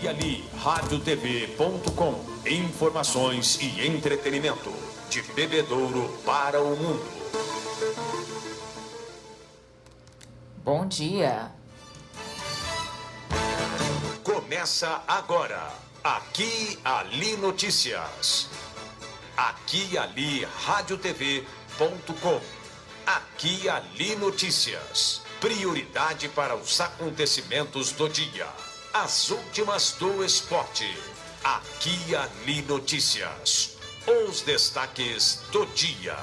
Aqui Ali, radiotv.com. Informações e entretenimento. De Bebedouro para o mundo. Bom dia. Começa agora. Aqui Ali Notícias. Aqui Ali radiotv.com. Aqui Ali Notícias. Prioridade para os acontecimentos do dia. As últimas do esporte. Aqui Ali Notícias. Os destaques do dia.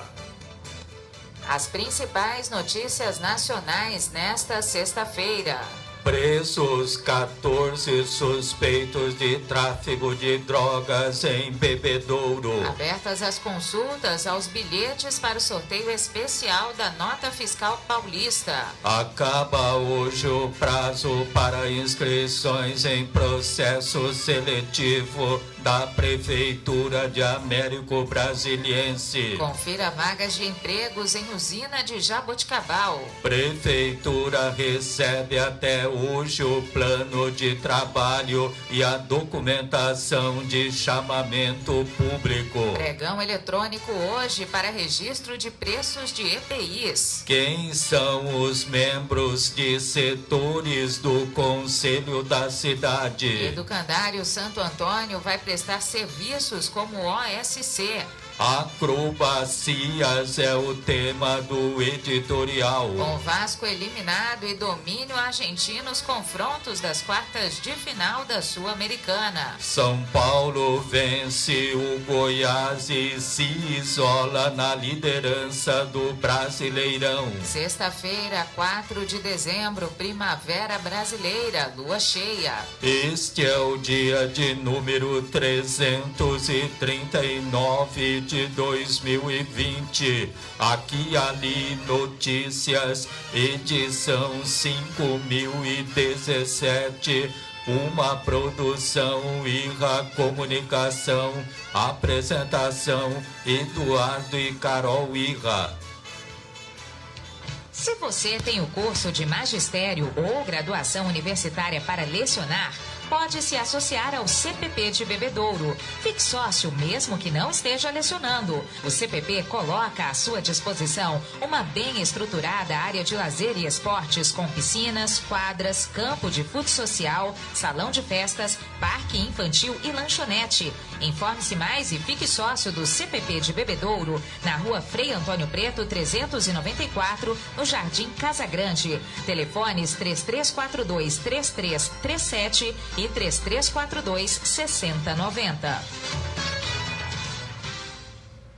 As principais notícias nacionais nesta sexta-feira. Presos 14 suspeitos de tráfico de drogas em Bebedouro. Abertas as consultas aos bilhetes para o sorteio especial da Nota Fiscal Paulista. Acaba hoje o prazo para inscrições em processo seletivo da Prefeitura de Américo Brasiliense. Confira vagas de empregos em usina de Jaboticabal. Prefeitura recebe até hoje o plano de trabalho e a documentação de chamamento público. Pregão eletrônico hoje para registro de preços de EPIs. Quem são os membros de setores do Conselho da Cidade? Educandário Santo Antônio vai prestar serviços como OSC. Acrobacias é o tema do editorial. Com Vasco eliminado e domínio argentino nos confrontos das quartas de final da Sul-Americana. São Paulo vence o Goiás e se isola na liderança do Brasileirão. Sexta-feira, 4 de dezembro, Primavera Brasileira, lua cheia. Este é o dia de número 339 de 2020. Aqui Ali Notícias, edição 5017. Uma produção Irra Comunicação. Apresentação Eduardo e Carol Irra. Se você tem o curso de magistério ou graduação universitária para lecionar, pode se associar ao CPP de Bebedouro. Fique sócio mesmo que não esteja lecionando. O CPP coloca à sua disposição uma bem estruturada área de lazer e esportes com piscinas, quadras, campo de futsal social, salão de festas, parque infantil e lanchonete. Informe-se mais e fique sócio do CPP de Bebedouro, na rua Frei Antônio Preto, 394, no Jardim Casa Grande. Telefones 3342-3337 e 3342-6090.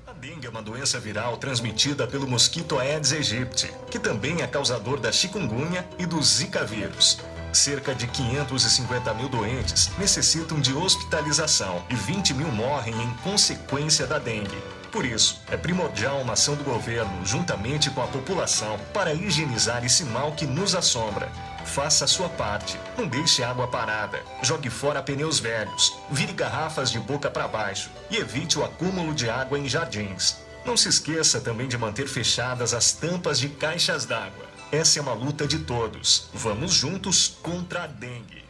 A dengue é uma doença viral transmitida pelo mosquito Aedes aegypti, que também é causador da chikungunya e do Zika vírus. Cerca de 550 mil doentes necessitam de hospitalização e 20 mil morrem em consequência da dengue. Por isso, é primordial uma ação do governo, juntamente com a população, para higienizar esse mal que nos assombra. Faça a sua parte. Não deixe água parada. Jogue fora pneus velhos. Vire garrafas de boca para baixo. E evite o acúmulo de água em jardins. Não se esqueça também de manter fechadas as tampas de caixas d'água. Essa é uma luta de todos. Vamos juntos contra a dengue.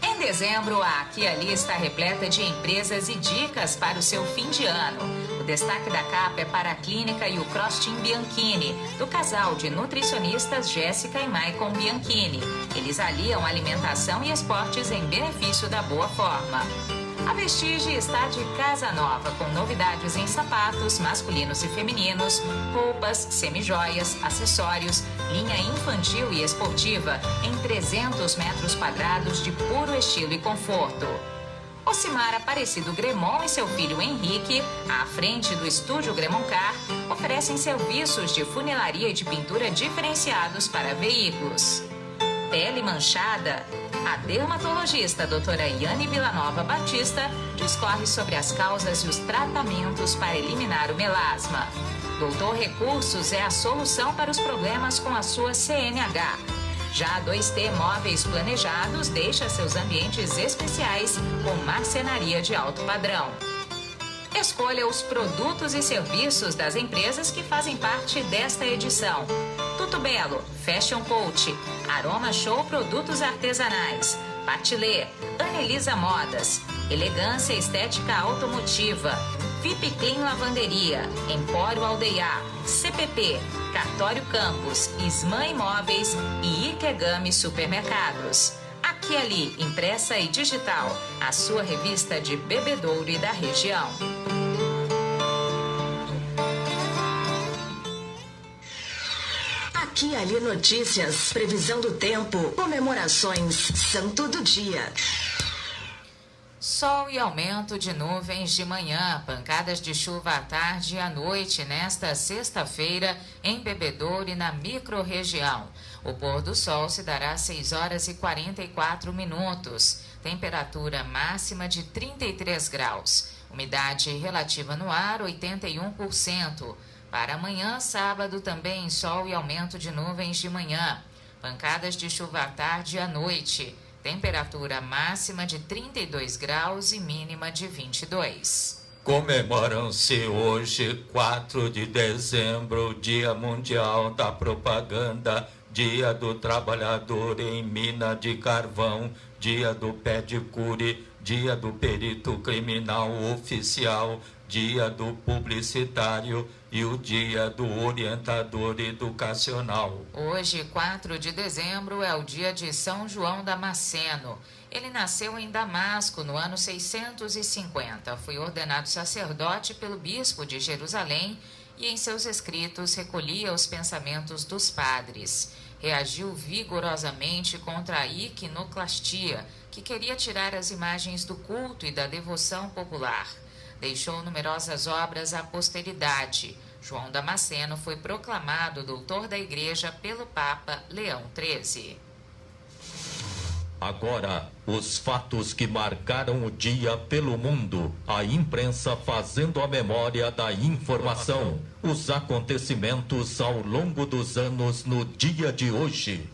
Em dezembro, a Aqui Ali está repleta de empresas e dicas para o seu fim de ano. O destaque da capa é para a Clínica e o Cross Team Bianchini, do casal de nutricionistas Jéssica e Maicon Bianchini. Eles aliam alimentação e esportes em benefício da boa forma. A Vestige está de casa nova, com novidades em sapatos masculinos e femininos, roupas, semijoias, acessórios, linha infantil e esportiva em 300 metros quadrados de puro estilo e conforto. Ocimar Aparecido Gremon e seu filho Henrique, à frente do estúdio Gremoncar, oferecem serviços de funilaria e de pintura diferenciados para veículos. Pele manchada? A dermatologista doutora Yane Villanova Batista discorre sobre as causas e os tratamentos para eliminar o melasma. Doutor Recursos é a solução para os problemas com a sua CNH. Já a 2T Móveis Planejados deixa seus ambientes especiais com marcenaria de alto padrão. Escolha os produtos e serviços das empresas que fazem parte desta edição. Tudo Belo, Fashion Coach, Aroma Show Produtos Artesanais, Patilê, Anelisa Modas, Elegância Estética Automotiva, VIP Clean Lavanderia, Empório Aldeiá, CPP, Cartório Campos, Ismã Imóveis e Ikegami Supermercados. Aqui e Ali, impressa e digital, a sua revista de Bebedouro e da região. Aqui e Ali Notícias, previsão do tempo, comemorações, santo do dia. Sol e aumento de nuvens de manhã, pancadas de chuva à tarde e à noite nesta sexta-feira em Bebedouro e na microrregião. O pôr do sol se dará às 6 horas e 44 minutos. Temperatura máxima de 33 graus. Umidade relativa no ar, 81%. Para amanhã, sábado, também sol e aumento de nuvens de manhã. Pancadas de chuva à tarde e à noite. Temperatura máxima de 32 graus e mínima de 22. Comemoram-se hoje, 4 de dezembro, Dia Mundial da Propaganda, Dia do Trabalhador em Mina de Carvão, Dia do Pedicure, Dia do Perito Criminal Oficial, Dia do Publicitário e o Dia do Orientador Educacional. Hoje, 4 de dezembro, é o dia de São João Damasceno. Ele nasceu em Damasco no ano 650. Foi ordenado sacerdote pelo bispo de Jerusalém e em seus escritos recolhia os pensamentos dos padres. Reagiu vigorosamente contra a iconoclastia, que queria tirar as imagens do culto e da devoção popular. Deixou numerosas obras à posteridade. João Damasceno foi proclamado doutor da Igreja pelo Papa Leão XIII. Agora, os fatos que marcaram o dia pelo mundo. A imprensa fazendo a memória da informação. Os acontecimentos ao longo dos anos no dia de hoje.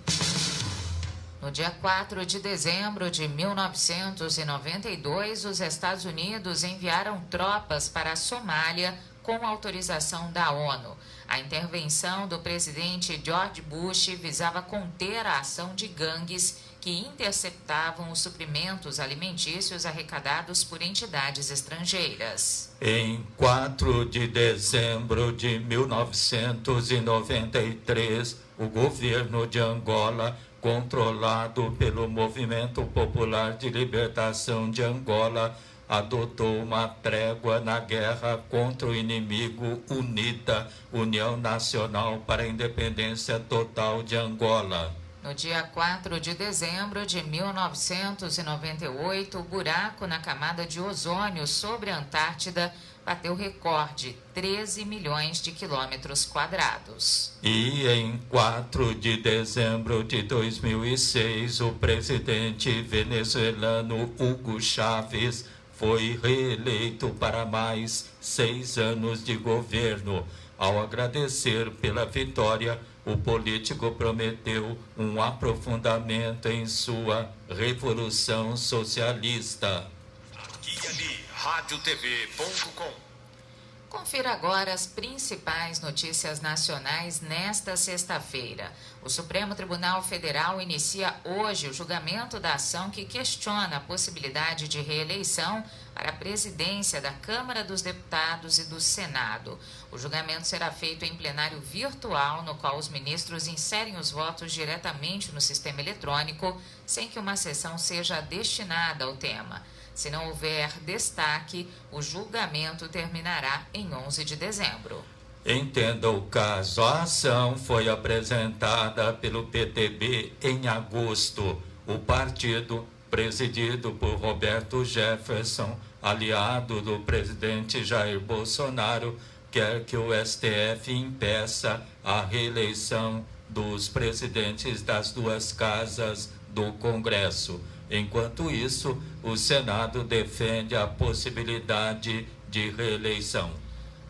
No dia 4 de dezembro de 1992, os Estados Unidos enviaram tropas para a Somália com autorização da ONU. A intervenção do presidente George Bush visava conter a ação de gangues que interceptavam os suprimentos alimentícios arrecadados por entidades estrangeiras. Em 4 de dezembro de 1993, o governo de Angola, controlado pelo Movimento Popular de Libertação de Angola, adotou uma trégua na guerra contra o inimigo UNITA, União Nacional para a Independência Total de Angola. No dia 4 de dezembro de 1998, o buraco na camada de ozônio sobre a Antártida bateu recorde, 13 milhões de quilômetros quadrados. E em 4 de dezembro de 2006, o presidente venezuelano Hugo Chávez foi reeleito para mais 6 anos de governo. Ao agradecer pela vitória, o político prometeu um aprofundamento em sua revolução socialista. Aqui e Ali, radiotv.com. Confira agora as principais notícias nacionais nesta sexta-feira. O Supremo Tribunal Federal inicia hoje o julgamento da ação que questiona a possibilidade de reeleição para a presidência da Câmara dos Deputados e do Senado. O julgamento será feito em plenário virtual, no qual os ministros inserem os votos diretamente no sistema eletrônico, sem que uma sessão seja destinada ao tema. Se não houver destaque, o julgamento terminará em 11 de dezembro. Entenda o caso. A ação foi apresentada pelo PTB em agosto. O partido, presidido por Roberto Jefferson, aliado do presidente Jair Bolsonaro, quer que o STF impeça a reeleição dos presidentes das duas casas do Congresso. Enquanto isso, o Senado defende a possibilidade de reeleição.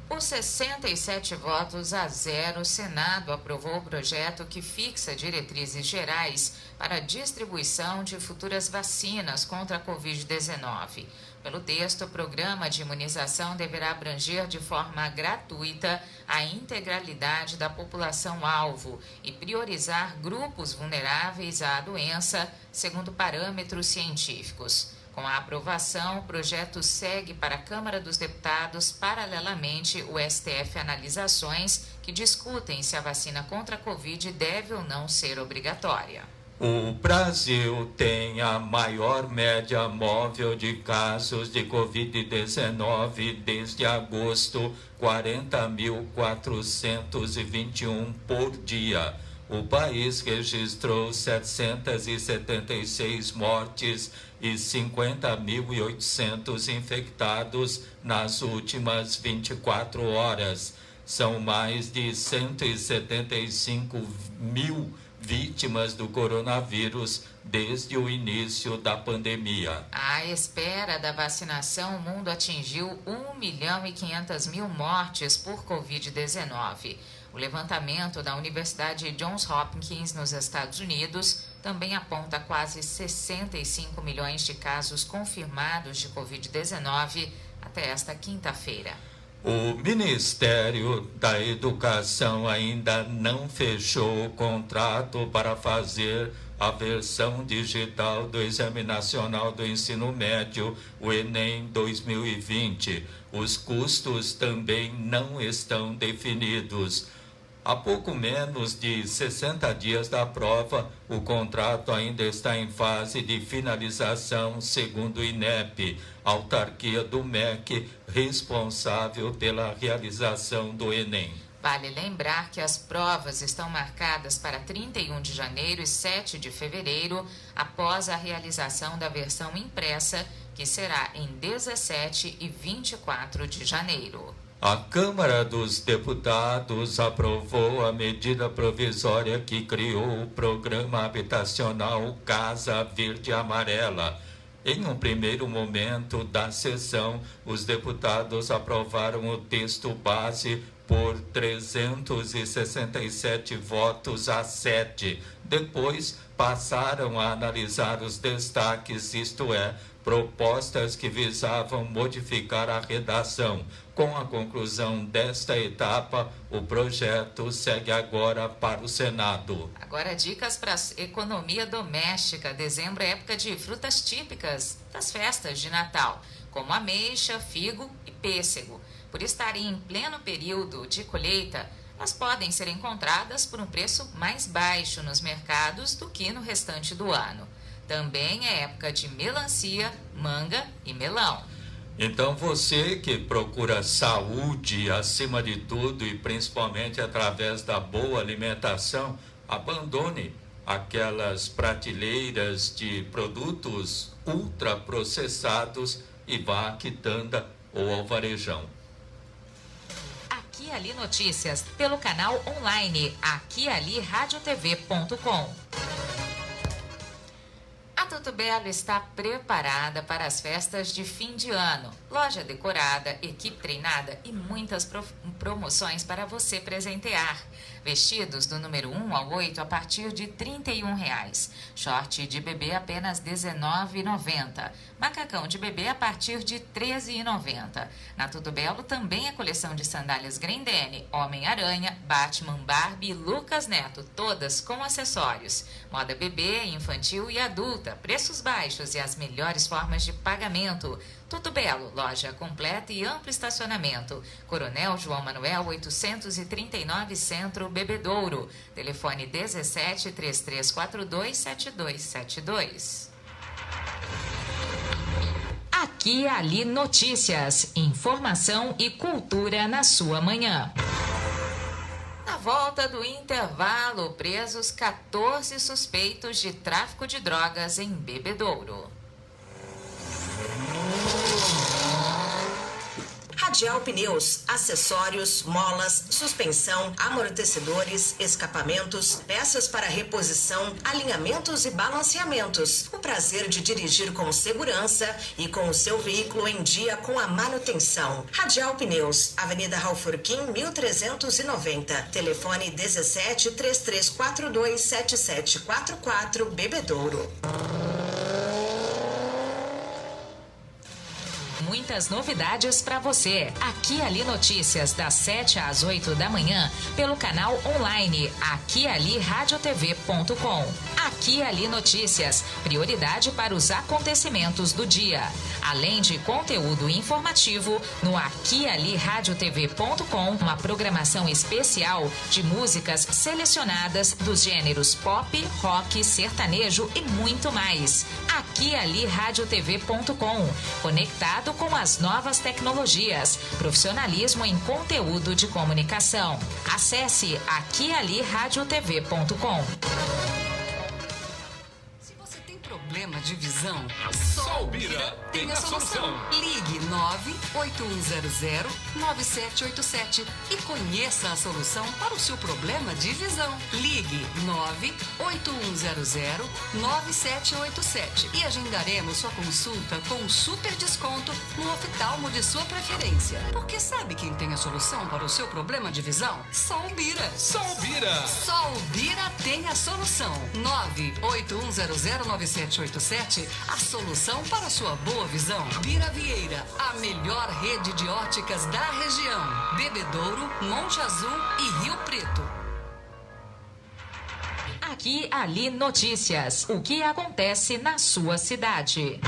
Por 67 votos a 0, o Senado aprovou o projeto que fixa diretrizes gerais para a distribuição de futuras vacinas contra a Covid-19. Pelo texto, o programa de imunização deverá abranger de forma gratuita a integralidade da população-alvo e priorizar grupos vulneráveis à doença, segundo parâmetros científicos. Com a aprovação, o projeto segue para a Câmara dos Deputados. Paralelamente, o STF analisa ações que discutem se a vacina contra a Covid deve ou não ser obrigatória. O Brasil tem a maior média móvel de casos de Covid-19 desde agosto, 40.421 por dia. O país registrou 776 mortes e 50.800 infectados nas últimas 24 horas. São mais de 175 mil vítimas do coronavírus desde o início da pandemia. À espera da vacinação, o mundo atingiu 1.500.000 mortes por Covid-19. O levantamento da Universidade Johns Hopkins, nos Estados Unidos, também aponta quase 65 milhões de casos confirmados de Covid-19 até esta quinta-feira. O Ministério da Educação ainda não fechou o contrato para fazer a versão digital do Exame Nacional do Ensino Médio, o Enem 2020. Os custos também não estão definidos. Há pouco menos de 60 dias da prova, o contrato ainda está em fase de finalização, segundo o INEP, autarquia do MEC, responsável pela realização do Enem. Vale lembrar que as provas estão marcadas para 31 de janeiro e 7 de fevereiro, após a realização da versão impressa, que será em 17 e 24 de janeiro. A Câmara dos Deputados aprovou a medida provisória que criou o programa habitacional Casa Verde e Amarela. Em um primeiro momento da sessão, os deputados aprovaram o texto base por 367 votos a 7. Depois, passaram a analisar os destaques, isto é, propostas que visavam modificar a redação. Com a conclusão desta etapa, o projeto segue agora para o Senado. Agora, dicas para a economia doméstica. Dezembro é época de frutas típicas das festas de Natal, como ameixa, figo e pêssego. Por estarem em pleno período de colheita, elas podem ser encontradas por um preço mais baixo nos mercados do que no restante do ano. Também é época de melancia, manga e melão. Então você que procura saúde acima de tudo e principalmente através da boa alimentação, abandone aquelas prateleiras de produtos ultraprocessados e vá à quitanda ou ao varejão. Aqui e Ali Notícias, pelo canal online aquialiradiotv.com. A Tudo Belo está preparada para as festas de fim de ano. Loja decorada, equipe treinada e muitas promoções para você presentear. Vestidos do número 1 ao 8 a partir de R$ 31,00. Short de bebê apenas R$ 19,90. Macacão de bebê a partir de R$ 13,90. Na Tudo Belo também a coleção de sandálias Grendene, Homem-Aranha, Batman, Barbie e Lucas Neto, todas com acessórios. Moda bebê, infantil e adulta, preços baixos e as melhores formas de pagamento. Tudo Belo, loja completa e amplo estacionamento. Coronel João Manuel 839 Centro, Bebedouro. Telefone 17 3342 7272. Aqui e Ali Notícias. Informação e cultura na sua manhã. Na volta do intervalo, presos 14 suspeitos de tráfico de drogas em Bebedouro. Radial Pneus, acessórios, molas, suspensão, amortecedores, escapamentos, peças para reposição, alinhamentos e balanceamentos. O prazer de dirigir com segurança e com o seu veículo em dia com a manutenção. Radial Pneus, Avenida Raufurquim, 1390. Telefone 17 3342 7744, Bebedouro. muitas novidades para você. Aqui Ali Notícias, das 7 às 8 da manhã, pelo canal online aquialiradiotv.com. Aqui Ali Notícias, prioridade para os acontecimentos do dia. Além de conteúdo informativo, no aquialiradiotv.com, uma programação especial de músicas selecionadas dos gêneros pop, rock, sertanejo e muito mais. aquialiradiotv.com, conectado com as novas tecnologias, profissionalismo em conteúdo de comunicação. Acesse aquialiradiotv.com. Problema de visão? Só o Bira tem a solução. Ligue 98100-9787 e conheça a solução para o seu problema de visão. Ligue 98100-9787 e agendaremos sua consulta com um super desconto no oftalmo de sua preferência. Porque sabe quem tem a solução para o seu problema de visão? Só o Bira. Só o Bira. Só o Bira tem a solução. 98100-9787, a solução para sua boa visão. Bira Vieira, a melhor rede de óticas da região. Bebedouro, Monte Azul e Rio Preto. Aqui Ali Notícias. O que acontece na sua cidade?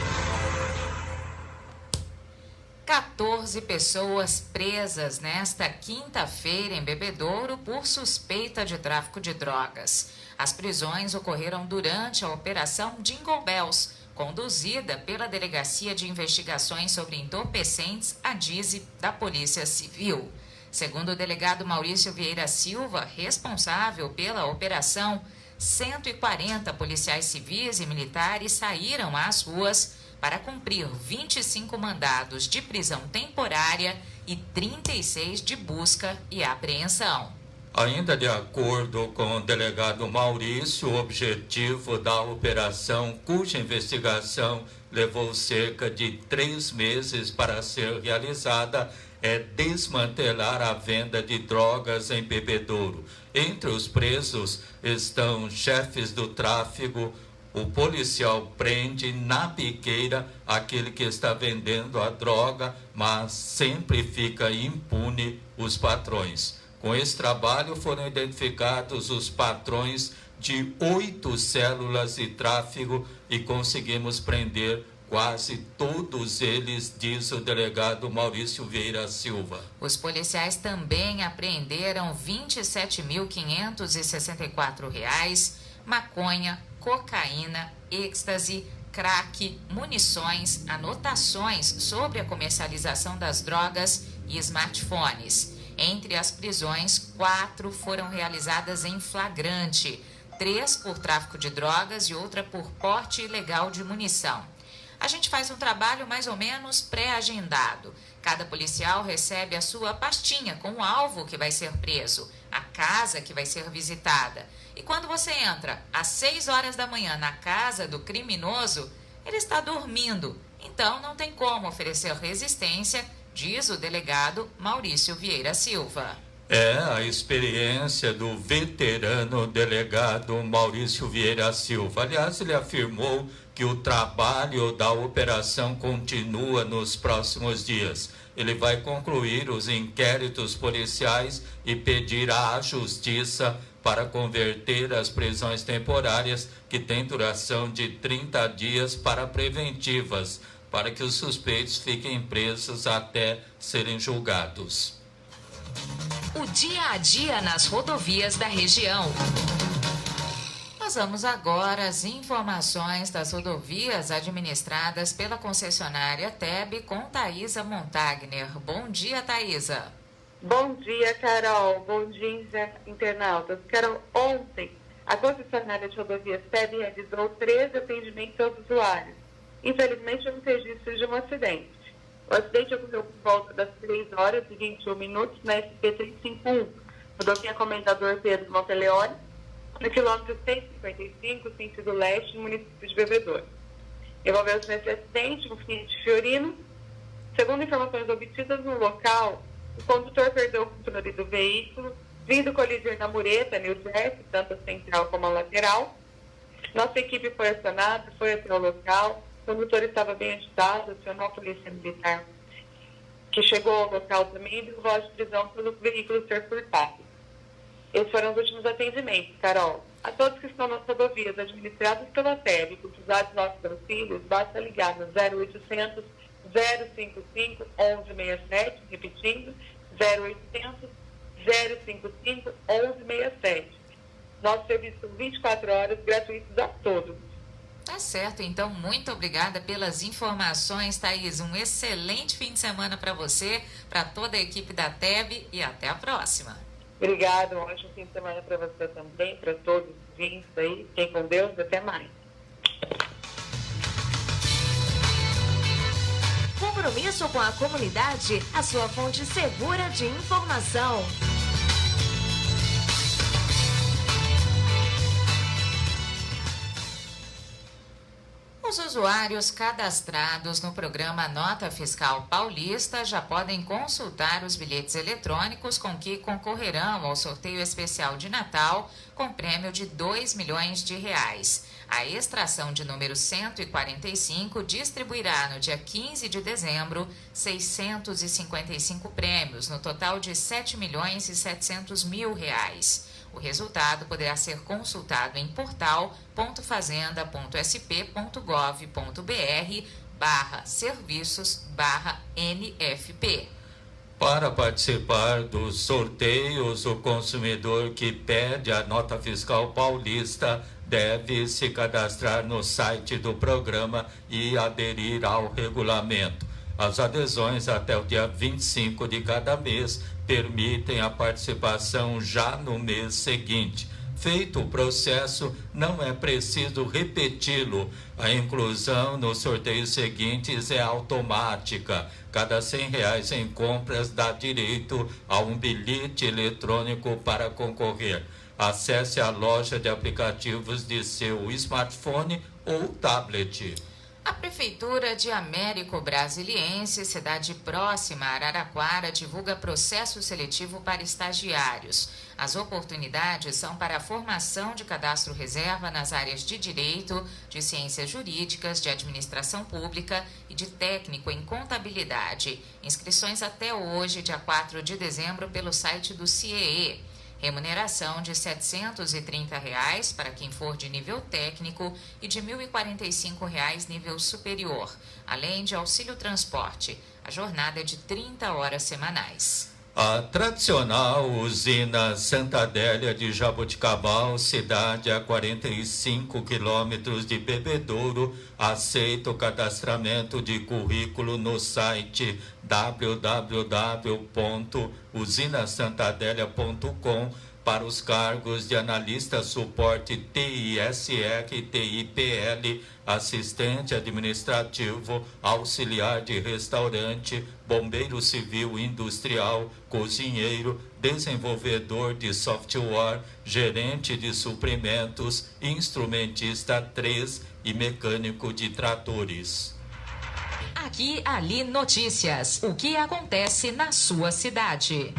14 pessoas presas nesta quinta-feira em Bebedouro por suspeita de tráfico de drogas. As prisões ocorreram durante a Operação Jingle Bells, conduzida pela Delegacia de Investigações sobre Entorpecentes, a DISE, da Polícia Civil. Segundo o delegado Maurício Vieira Silva, responsável pela operação, 140 policiais civis e militares saíram às ruas para cumprir 25 mandados de prisão temporária e 36 de busca e apreensão. Ainda de acordo com o delegado Maurício, o objetivo da operação, cuja investigação levou cerca de 3 meses para ser realizada, é desmantelar a venda de drogas em Bebedouro. Entre os presos estão chefes do tráfico. O policial prende na biqueira aquele que está vendendo a droga, mas sempre fica impune os patrões. Com esse trabalho foram identificados os patrões de 8 células de tráfico e conseguimos prender quase todos eles, diz o delegado Maurício Vieira Silva. Os policiais também apreenderam R$ 27.564, maconha, cocaína, êxtase, crack, munições, anotações sobre a comercialização das drogas e smartphones. Entre as prisões, 4 foram realizadas em flagrante, 3 por tráfico de drogas e outra por porte ilegal de munição. A gente faz um trabalho mais ou menos pré-agendado. Cada policial recebe a sua pastinha com o alvo que vai ser preso, a casa que vai ser visitada. E quando você entra às 6 horas da manhã na casa do criminoso, ele está dormindo. Então não tem como oferecer resistência, diz o delegado Maurício Vieira Silva. É a experiência do veterano delegado Maurício Vieira Silva. Aliás, ele afirmou que o trabalho da operação continua nos próximos dias. Ele vai concluir os inquéritos policiais e pedir à Justiça para converter as prisões temporárias, que têm duração de 30 dias, para preventivas, para que os suspeitos fiquem presos até serem julgados. O dia a dia nas rodovias da região. Nós vamos agora às informações das rodovias administradas pela concessionária TEB com Thaisa Montagner. Bom dia, Thaisa. Bom dia, Carol. Bom dia, internautas. Carol, ontem a concessionária de rodovias TEB realizou 13 atendimentos aos usuários. Infelizmente, houve registro de um acidente. O acidente ocorreu por volta das 3 horas e 21 minutos na SP-351, rodovia Comendador Pedro Monteleone, no quilômetro 155, sentido leste, no município de Bebedouro. Envolveu-se nesse acidente um Fiat Fiorino. Segundo informações obtidas no local, o condutor perdeu o controle do veículo, vindo colidir na mureta, New Jersey, tanto a central como a lateral. Nossa equipe foi acionada, foi até o local. O condutor estava bem agitado, acionou a polícia militar que chegou ao local também e deu voz de prisão pelo veículo ser furtado. Esses foram os últimos atendimentos, Carol. A todos que estão nas rodovias administradas pela TEB e precisar de nossos auxílios, basta ligar no 0800 055 1167, repetindo, 0800 055 1167. Nosso serviço são 24 horas, gratuitos a todos. Tá certo, então muito obrigada pelas informações, Thaís. Um excelente fim de semana para você, para toda a equipe da TEB e até a próxima. Obrigada, um ótimo fim de semana para você também, para todos os vindos aí. Fiquem com Deus, até mais. Compromisso com a comunidade, a sua fonte segura de informação. Os usuários cadastrados no programa Nota Fiscal Paulista já podem consultar os bilhetes eletrônicos com que concorrerão ao sorteio especial de Natal com prêmio de R$2 milhões. A extração de número 145 distribuirá no dia 15 de dezembro 655 prêmios, no total de R$7.700.000. O resultado poderá ser consultado em portal.fazenda.sp.gov.br/serviços/NFP. Para participar dos sorteios, o consumidor que pede a Nota Fiscal Paulista deve se cadastrar no site do programa e aderir ao regulamento. As adesões até o dia 25 de cada mês permitem a participação já no mês seguinte. Feito o processo, não é preciso repeti-lo. A inclusão nos sorteios seguintes é automática. Cada R$100 em compras dá direito a um bilhete eletrônico para concorrer. Acesse a loja de aplicativos de seu smartphone ou tablet. A Prefeitura de Américo Brasiliense, cidade próxima a Araraquara, divulga processo seletivo para estagiários. As oportunidades são para a formação de cadastro reserva nas áreas de Direito, de Ciências Jurídicas, de Administração Pública e de Técnico em Contabilidade. Inscrições até hoje, dia 4 de dezembro, pelo site do CIEE. Remuneração de R$ 730 para quem for de nível técnico e de R$ 1.045 nível superior, além de auxílio transporte. A jornada é de 30 horas semanais. A tradicional usina Santa Adélia de Jaboticabal, cidade a 45 quilômetros de Bebedouro, aceita o cadastramento de currículo no site www.usinasantadelia.com para os cargos de analista suporte TISR e TIPL, assistente administrativo, auxiliar de restaurante, bombeiro civil industrial, cozinheiro, desenvolvedor de software, gerente de suprimentos, instrumentista 3 e mecânico de tratores. Aqui, Ali Notícias. O que acontece na sua cidade?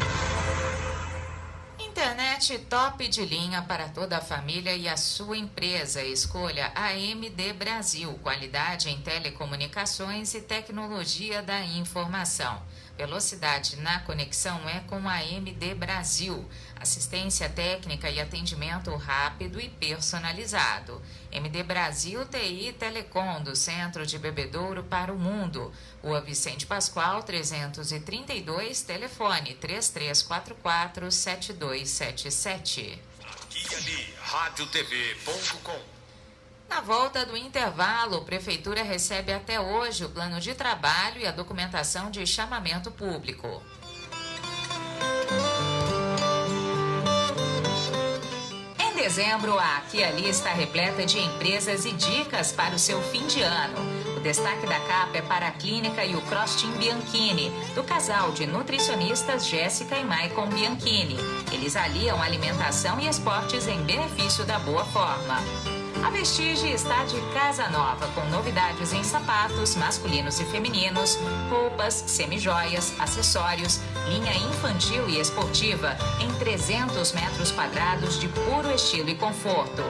Internet top de linha para toda a família e a sua empresa. Escolha a AMD Brasil, qualidade em telecomunicações e tecnologia da informação. Velocidade na conexão é com a AMD Brasil. Assistência técnica e atendimento rápido e personalizado. AMD Brasil TI Telecom, do Centro de Bebedouro para o Mundo. Rua Vicente Pascoal, 332, telefone 3344-7277. Aqui ali, radiotv.com. Na volta do intervalo, a Prefeitura recebe até hoje o plano de trabalho e a documentação de chamamento público. Em dezembro, a Aqui Ali está repleta de empresas e dicas para o seu fim de ano. O destaque da capa é para a Clínica e o Crostin Bianchini, do casal de nutricionistas Jéssica e Maicon Bianchini. Eles aliam alimentação e esportes em benefício da boa forma. A Vestige está de casa nova, com novidades em sapatos masculinos e femininos, roupas, semijoias, acessórios, linha infantil e esportiva em 300 metros quadrados de puro estilo e conforto.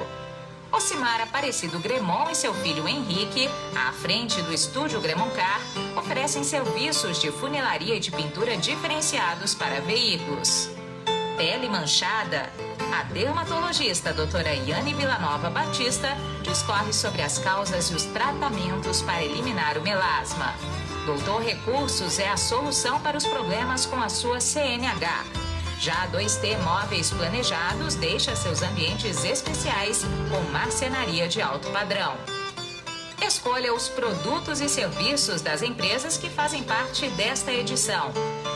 Ocimar Aparecido Gremon e seu filho Henrique, à frente do estúdio Gremoncar, oferecem serviços de funilaria e de pintura diferenciados para veículos. Pele manchada? A dermatologista doutora Yane Villanova Batista discorre sobre as causas e os tratamentos para eliminar o melasma. Doutor Recursos é a solução para os problemas com a sua CNH. Já a 2T Móveis Planejados deixa seus ambientes especiais com marcenaria de alto padrão. Escolha os produtos e serviços das empresas que fazem parte desta edição.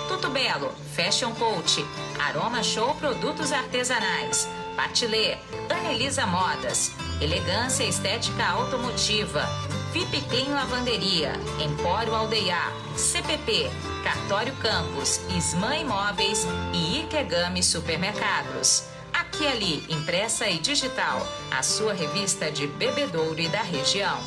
Tuto Belo, Fashion Coach, Aroma Show Produtos Artesanais, Patilê, Anelisa Modas, Elegância Estética Automotiva, VIP Clean Lavanderia, Empório Aldeiá, CPP, Cartório Campos, Ismã Imóveis e Ikegami Supermercados. Aqui e Ali, impressa e digital, a sua revista de Bebedouro e da região.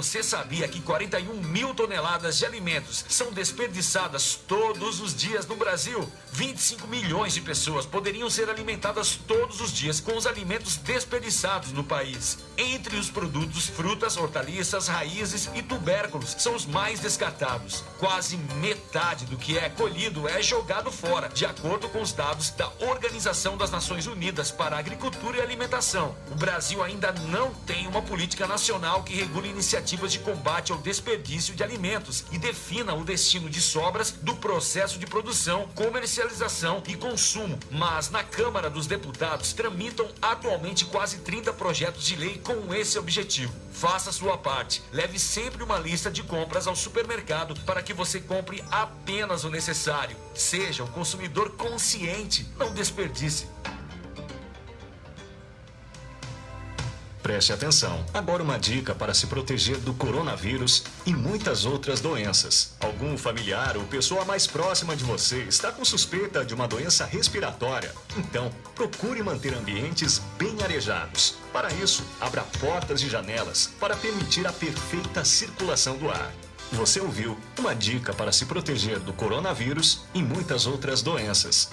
Você sabia que 41 mil toneladas de alimentos são desperdiçadas todos os dias no Brasil? 25 milhões de pessoas poderiam ser alimentadas todos os dias com os alimentos desperdiçados no país. Entre os produtos, frutas, hortaliças, raízes e tubérculos são os mais descartados. Quase metade do que é colhido é jogado fora, de acordo com os dados da Organização das Nações Unidas para a Agricultura e Alimentação. O Brasil ainda não tem uma política nacional que regule iniciativas de combate ao desperdício de alimentos e defina o destino de sobras do processo de produção, comercialização e consumo. Mas na Câmara dos Deputados tramitam atualmente quase 30 projetos de lei com esse objetivo. Faça sua parte. Leve sempre uma lista de compras ao supermercado para que você compre apenas o necessário. Seja um consumidor consciente. Não desperdice. Preste atenção. Agora uma dica para se proteger do coronavírus e muitas outras doenças. Algum familiar ou pessoa mais próxima de você está com suspeita de uma doença respiratória? Então, procure manter ambientes bem arejados. Para isso, abra portas e janelas para permitir a perfeita circulação do ar. Você ouviu uma dica para se proteger do coronavírus e muitas outras doenças.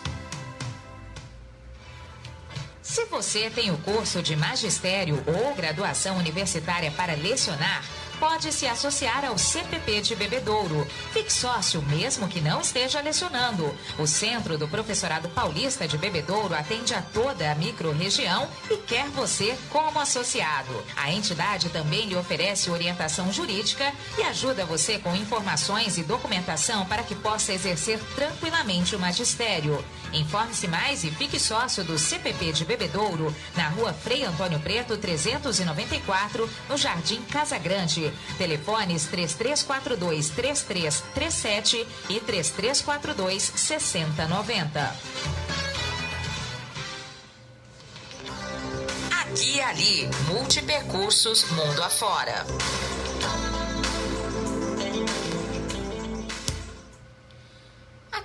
Se você tem o curso de magistério ou graduação universitária para lecionar, pode se associar ao CPP de Bebedouro. Fique sócio mesmo que não esteja lecionando. O Centro do Professorado Paulista de Bebedouro atende a toda a microrregião e quer você como associado. A entidade também lhe oferece orientação jurídica e ajuda você com informações e documentação para que possa exercer tranquilamente o magistério. Informe-se mais e fique sócio do CPP de Bebedouro, na rua Frei Antônio Preto, 394, no Jardim Casa Grande. Telefones 3342-3337 e 3342-6090. Aqui e Ali, multipercursos mundo afora.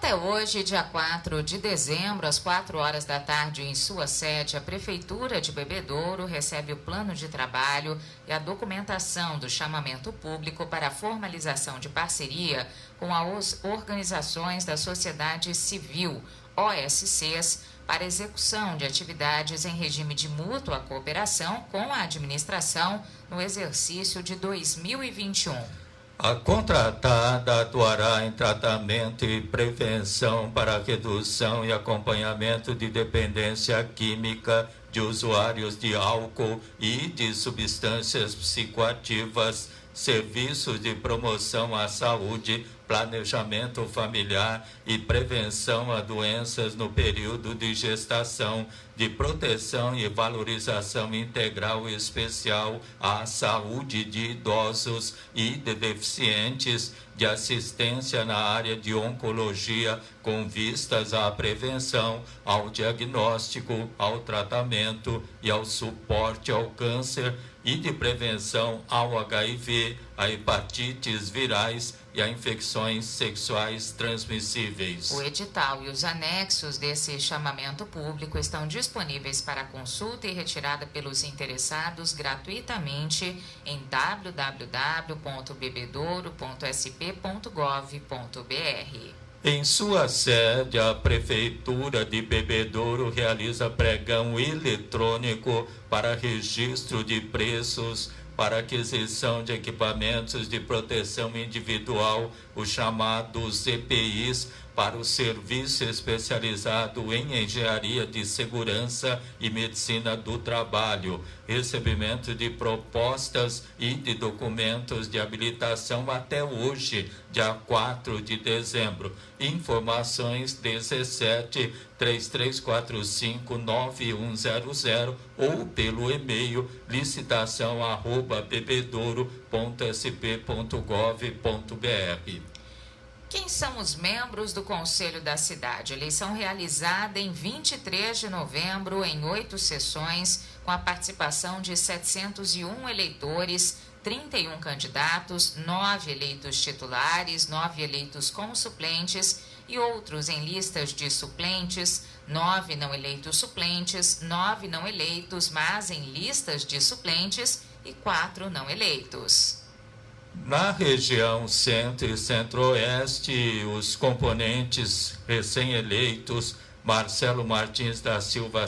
Até hoje, dia 4 de dezembro, às 4 horas da tarde, em sua sede, a Prefeitura de Bebedouro recebe o plano de trabalho e a documentação do chamamento público para a formalização de parceria com as organizações da sociedade civil, OSCs, para execução de atividades em regime de mútua cooperação com a administração no exercício de 2021. A contratada atuará em tratamento e prevenção para a redução e acompanhamento de dependência química de usuários de álcool e de substâncias psicoativas, serviços de promoção à saúde, planejamento familiar e prevenção a doenças no período de gestação, de proteção e valorização integral e especial à saúde de idosos e de deficientes, de assistência na área de oncologia com vistas à prevenção, ao diagnóstico, ao tratamento e ao suporte ao câncer e de prevenção ao HIV, a hepatites virais e a infecções sexuais transmissíveis. O edital e os anexos desse chamamento público estão disponíveis para consulta e retirada pelos interessados gratuitamente em www.bebedouro.sp.gov.br. Em sua sede, a Prefeitura de Bebedouro realiza pregão eletrônico para registro de preços para aquisição de equipamentos de proteção individual, os chamados EPIs, para o Serviço Especializado em Engenharia de Segurança e Medicina do Trabalho, recebimento de propostas e de documentos de habilitação até hoje, dia 4 de dezembro. Informações 17 3345 9100 ou pelo e-mail licitação@bebedouro.sp.gov.br. Quem são os membros do Conselho da Cidade? Eleição realizada em 23 de novembro, em 8 sessões, com a participação de 701 eleitores, 31 candidatos, 9 eleitos titulares, 9 eleitos como suplentes e outros em listas de suplentes, 9 não eleitos suplentes, 9 não eleitos, mas em listas de suplentes e 4 não eleitos. Na região centro e centro-oeste, os componentes recém-eleitos Marcelo Martins da Silva,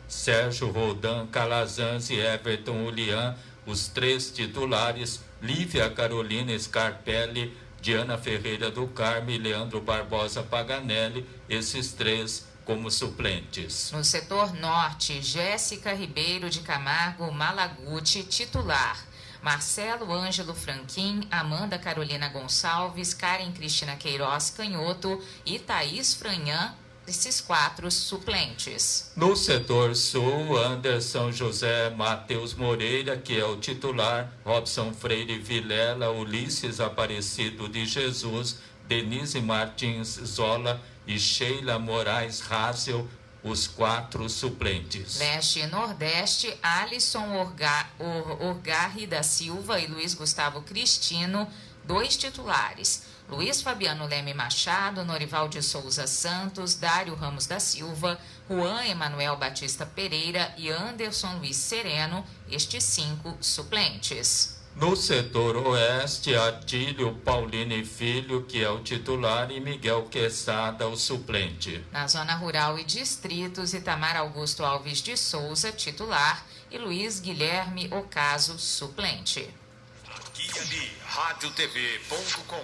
Sérgio Roldan, Calazans e Everton Ulian, os 3 titulares, Lívia Carolina Scarpelli, Diana Ferreira do Carmo e Leandro Barbosa Paganelli, esses 3 como suplentes. No setor norte, Jéssica Ribeiro de Camargo Malaguti, titular. Marcelo Ângelo Franquim, Amanda Carolina Gonçalves, Karen Cristina Queiroz Canhoto e Thaís Franhan, esses 4 suplentes. No setor sul, Anderson José Matheus Moreira, que é o titular, Robson Freire Vilela, Ulisses Aparecido de Jesus, Denise Martins Zola e Sheila Moraes Hazel, os 4 suplentes. Leste e Nordeste, Alisson Orgarri da Silva e Luiz Gustavo Cristino, 2 titulares. Luiz Fabiano Leme Machado, Norival de Souza Santos, Dário Ramos da Silva, Juan Emanuel Batista Pereira e Anderson Luiz Sereno, estes 5 suplentes. No setor oeste, Atílio Paulini Filho, que é o titular, e Miguel Quesada, o suplente. Na zona rural e distritos, Itamar Augusto Alves de Souza, titular, e Luiz Guilherme Ocaso, suplente. Aqui e ali, radiotv.com.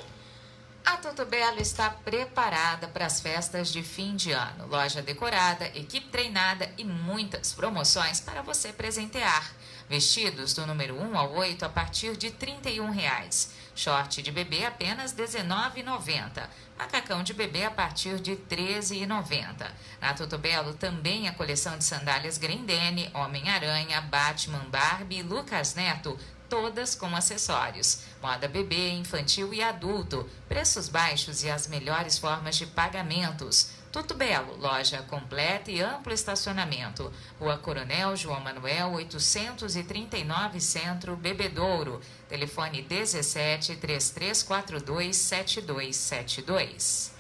A Tudo Belo está preparada para as festas de fim de ano. Loja decorada, equipe treinada e muitas promoções para você presentear. Vestidos do número 1 ao 8 a partir de R$ 31,00. Short de bebê apenas R$ 19,90. Macacão de bebê a partir de R$ 13,90. Na Tudo Belo também a coleção de sandálias Grendene, Homem-Aranha, Batman, Barbie e Lucas Neto, todas com acessórios. Moda bebê, infantil e adulto. Preços baixos e as melhores formas de pagamentos. Tudo Belo, loja completa e amplo estacionamento. Rua Coronel João Manuel, 839 Centro, Bebedouro. Telefone 17 3342 7272.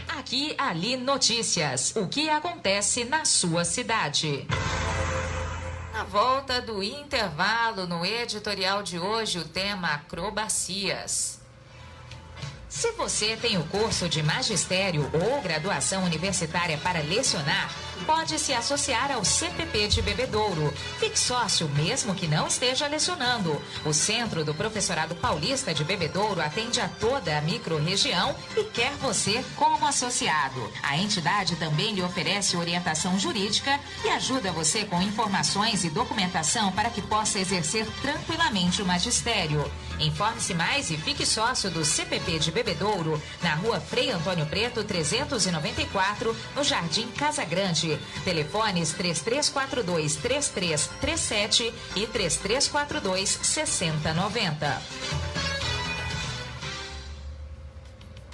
Aqui, ali, notícias. O que acontece na sua cidade? Na volta do intervalo, no editorial de hoje, o tema acrobacias. Se você tem o curso de magistério ou graduação universitária para lecionar, pode se associar ao CPP de Bebedouro. Fique sócio mesmo que não esteja lecionando. O Centro do Professorado Paulista de Bebedouro atende a toda a microrregião e quer você como associado. A entidade também lhe oferece orientação jurídica e ajuda você com informações e documentação para que possa exercer tranquilamente o magistério. Informe-se mais e fique sócio do CPP de Bebedouro, na Rua Frei Antônio Preto, 394, no Jardim Casa Grande. Telefones 3342-3337 e 3342-6090.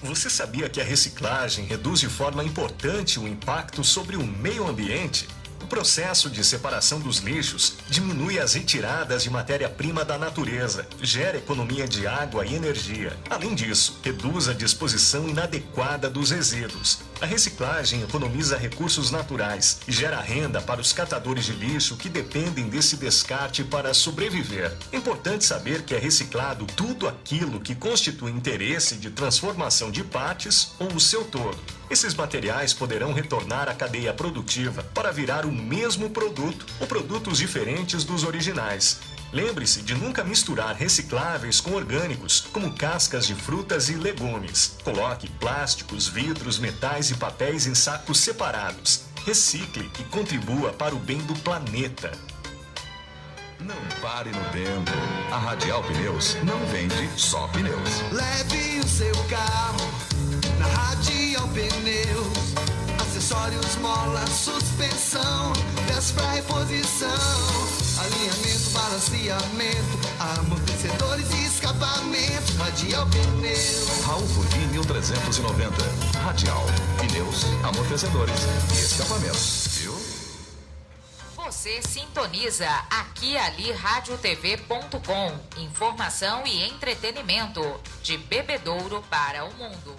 Você sabia que a reciclagem reduz de forma importante o impacto sobre o meio ambiente? O processo de separação dos lixos diminui as retiradas de matéria-prima da natureza, gera economia de água e energia. Além disso, reduz a disposição inadequada dos resíduos. A reciclagem economiza recursos naturais e gera renda para os catadores de lixo que dependem desse descarte para sobreviver. É importante saber que é reciclado tudo aquilo que constitui interesse de transformação de partes ou o seu todo. Esses materiais poderão retornar à cadeia produtiva para virar o mesmo produto ou produtos diferentes dos originais. Lembre-se de nunca misturar recicláveis com orgânicos, como cascas de frutas e legumes. Coloque plásticos, vidros, metais e papéis em sacos separados. Recicle e contribua para o bem do planeta. Não pare no tempo. A Radial Pneus não vende só pneus. Leve o seu carro na Radial Pneus. Acessórios, mola, suspensão, peças pra reposição, alinhamento, balanceamento, amortecedores e escapamento. Radial Pneus. Raul Furquim 1390. Radial Pneus, amortecedores e escapamentos. Viu? Você sintoniza aqui e ali radiotv.com. Informação e entretenimento de Bebedouro para o mundo.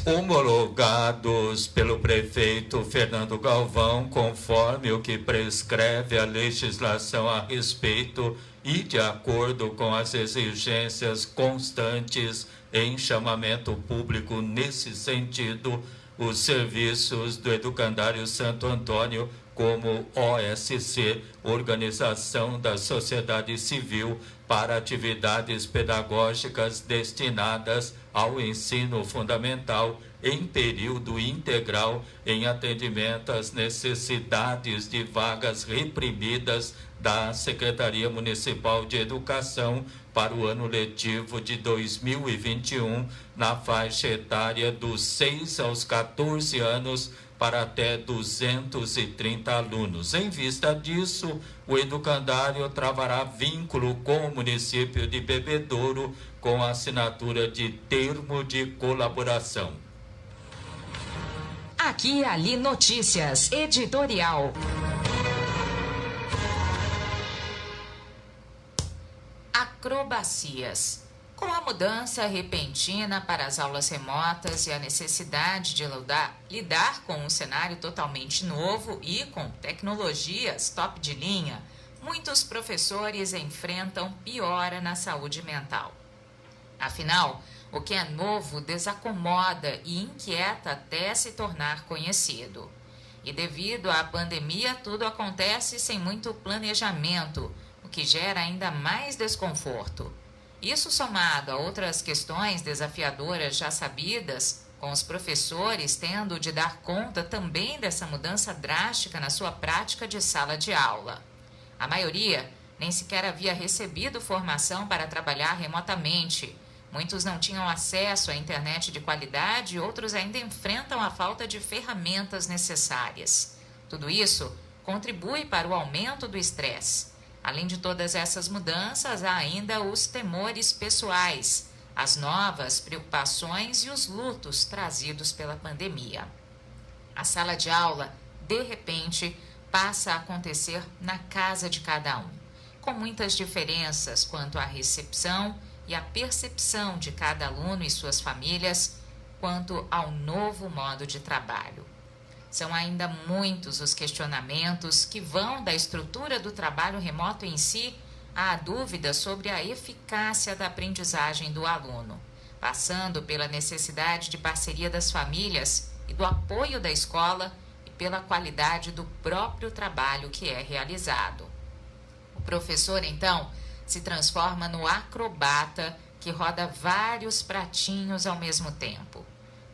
Homologados pelo prefeito Fernando Galvão, conforme o que prescreve a legislação a respeito e de acordo com as exigências constantes em chamamento público nesse sentido, os serviços do Educandário Santo Antônio, como OSC, Organização da Sociedade Civil, para atividades pedagógicas destinadas ao ensino fundamental em período integral, em atendimento às necessidades de vagas reprimidas da Secretaria Municipal de Educação para o ano letivo de 2021, na faixa etária dos 6 aos 14 anos, para até 230 alunos. Em vista disso, o Educandário travará vínculo com o município de Bebedouro com a assinatura de termo de colaboração. Aqui e ali notícias, editorial. Acrobacias. Com a mudança repentina para as aulas remotas e a necessidade de lidar com um cenário totalmente novo e com tecnologias top de linha, muitos professores enfrentam piora na saúde mental. Afinal, o que é novo desacomoda e inquieta até se tornar conhecido. E devido à pandemia, tudo acontece sem muito planejamento, o que gera ainda mais desconforto. Isso somado a outras questões desafiadoras já sabidas, com os professores tendo de dar conta também dessa mudança drástica na sua prática de sala de aula. A maioria nem sequer havia recebido formação para trabalhar remotamente. Muitos não tinham acesso à internet de qualidade e outros ainda enfrentam a falta de ferramentas necessárias. Tudo isso contribui para o aumento do estresse. Além de todas essas mudanças, há ainda os temores pessoais, as novas preocupações e os lutos trazidos pela pandemia. A sala de aula, de repente, passa a acontecer na casa de cada um, com muitas diferenças quanto à recepção e à percepção de cada aluno e suas famílias quanto ao novo modo de trabalho. São ainda muitos os questionamentos que vão da estrutura do trabalho remoto em si à dúvida sobre a eficácia da aprendizagem do aluno, passando pela necessidade de parceria das famílias e do apoio da escola e pela qualidade do próprio trabalho que é realizado. O professor, então, se transforma no acrobata que roda vários pratinhos ao mesmo tempo.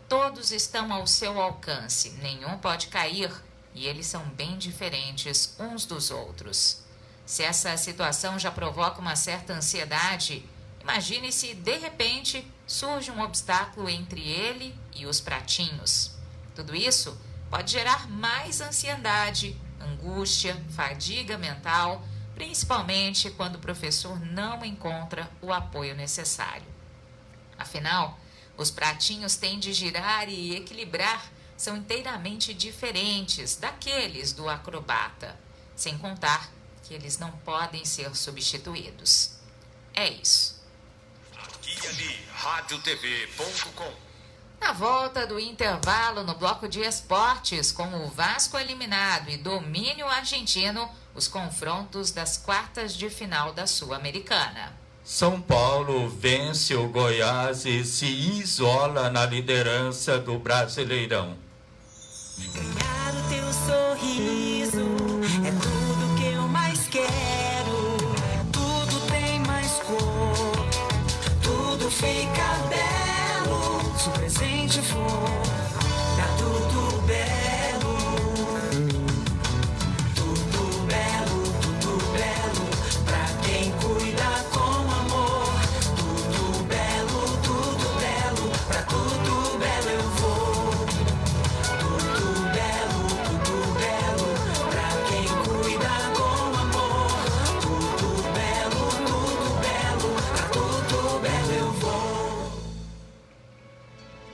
Todos estão ao seu alcance, nenhum pode cair e eles são bem diferentes uns dos outros. Se essa situação já provoca uma certa ansiedade, imagine se de repente surge um obstáculo entre ele e os pratinhos. Tudo isso pode gerar mais ansiedade, angústia, fadiga mental, principalmente quando o professor não encontra o apoio necessário. Afinal, os pratinhos têm de girar e equilibrar, são inteiramente diferentes daqueles do acrobata, sem contar que eles não podem ser substituídos. É isso. Aqui e ali, radiotv.com. Na volta do intervalo no bloco de esportes, com o Vasco eliminado e domínio argentino, os confrontos das quartas de final da Sul-Americana. São Paulo vence o Goiás e se isola na liderança do Brasileirão. Ganhar o teu sorriso é tudo que eu mais quero. Tudo tem mais cor, tudo fica belo. Se o presente for, tá tudo belo. Tudo belo, tudo belo. Pra quem cuida com amor. Tudo belo, pra tudo belo eu vou.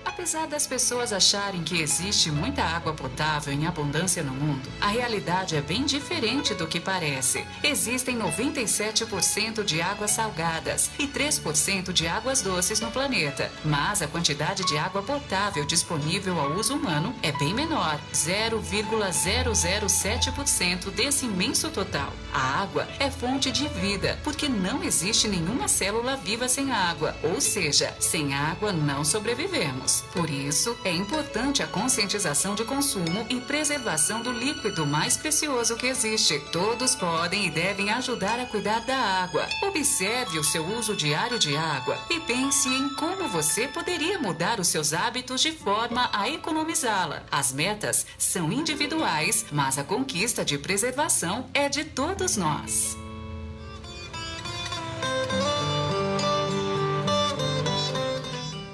Apesar das pessoas acharem que existe muita água potável em abundância no mundo, a realidade é bem diferente do que parece. Existem 97% de águas salgadas e 3% de águas doces no planeta, mas a quantidade de água potável disponível ao uso humano é bem menor, 0,007% desse imenso total. A água é fonte de vida, porque não existe nenhuma célula viva sem água, ou seja, sem água não sobrevivemos. Por isso, é importante a conscientização de consumo e preservação do líquido mais precioso que existe. Todos podem e devem ajudar a cuidar da água. Observe o seu uso diário de água e pense em como você poderia mudar os seus hábitos de forma a economizá-la. As metas são individuais, mas a conquista de preservação é de todos nós.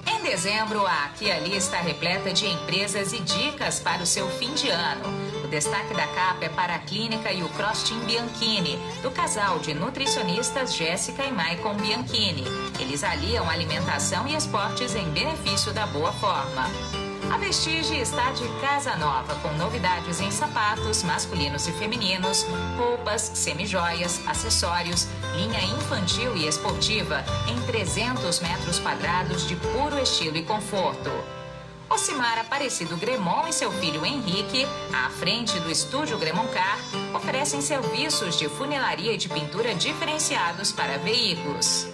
Em dezembro, a Aqui Ali está repleta de empresas e dicas para o seu fim de ano. O destaque da capa é para a Clínica e o CrossTeam Bianchini, do casal de nutricionistas Jéssica e Maicon Bianchini. Eles aliam alimentação e esportes em benefício da boa forma. A Vestige está de casa nova, com novidades em sapatos masculinos e femininos, roupas, semijoias, acessórios, linha infantil e esportiva em 300 metros quadrados de puro estilo e conforto. Ocimar Aparecido Gremon e seu filho Henrique, à frente do estúdio Gremoncar, oferecem serviços de funilaria e de pintura diferenciados para veículos.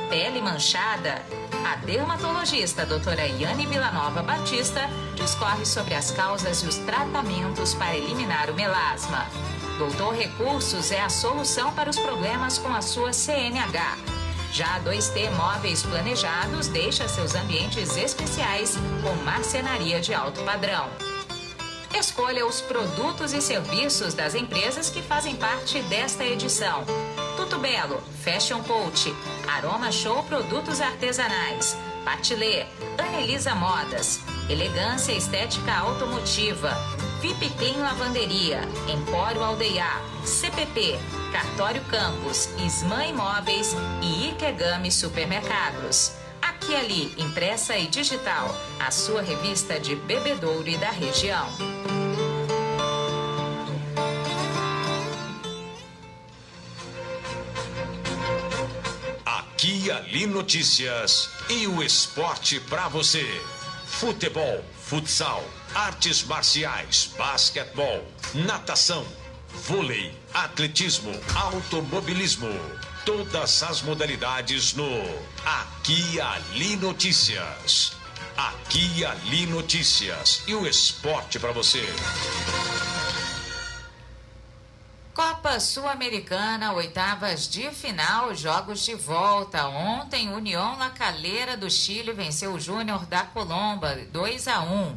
Pele manchada? A dermatologista doutora Yane Villanova Batista discorre sobre as causas e os tratamentos para eliminar o melasma. Doutor Recursos é a solução para os problemas com a sua CNH. Já a 2T Móveis Planejados deixa seus ambientes especiais com marcenaria de alto padrão. Escolha os produtos e serviços das empresas que fazem parte desta edição. Tudo Belo, Fashion Coach, Aroma Show Produtos Artesanais, Patilê, Anelisa Modas, Elegância Estética Automotiva, VIP Clean Lavanderia, Empório Aldeiá, CPP, Cartório Campos, Ismã Imóveis e Ikegami Supermercados. Aqui Ali, impressa e digital, a sua revista de bebedouro e da região. Aqui Ali Notícias e o esporte pra você. Futebol, futsal, artes marciais, basquetebol, natação, vôlei, atletismo, automobilismo. Todas as modalidades no Aqui Ali Notícias. Aqui Ali Notícias e o esporte pra você. Copa Sul-Americana, oitavas de final, jogos de volta. Ontem, União La Calera do Chile venceu o Júnior da Colomba 2-1.